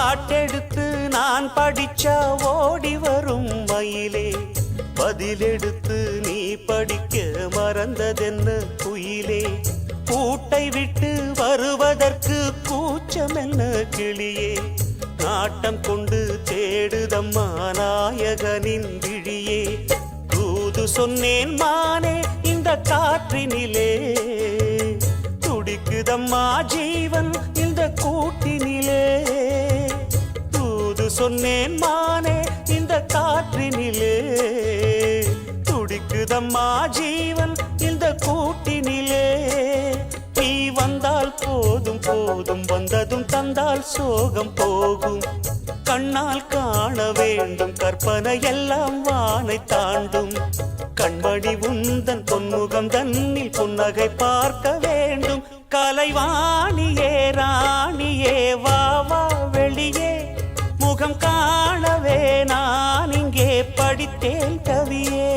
பாட்டெடுத்து நான் படிச்சா ஓடி வரும் மயிலே, பதிலெடுத்து நீ படிக்க மறந்ததென்ன குயிலே, கூட்டை விட்டு வருவதற்கு கூச்சம் என்ன கிளியே, நாட்டம் கொண்டு தேடுதம்மா நாயகனின் விழியே, தூது சொன்னேன் மானே இந்த காற்றினிலே, துடிக்குதம்மா ஜீவன் இந்த கூட்டினிலே, தூது சொன்னேன் மானே இந்த காற்றினிலே, துடிக்குதம்மா ஜீவன் இந்த கூட்டினிலே, நீ வந்தால் போதும் போதும் வந்ததும் தந்தால் சோகம் போகும், கண்ணால் காண வேண்டும் கற்பனை எல்லாம் வானை தாண்டும், கண்மணி உந்தன் பொன்முகம் தன்னில் புன்னகை பார்க்க வேண்டும், கலைவாணியே ராணியே வா வா வெளியே, முகம் காணவே நான் இங்கே படித்தேன் கவியே.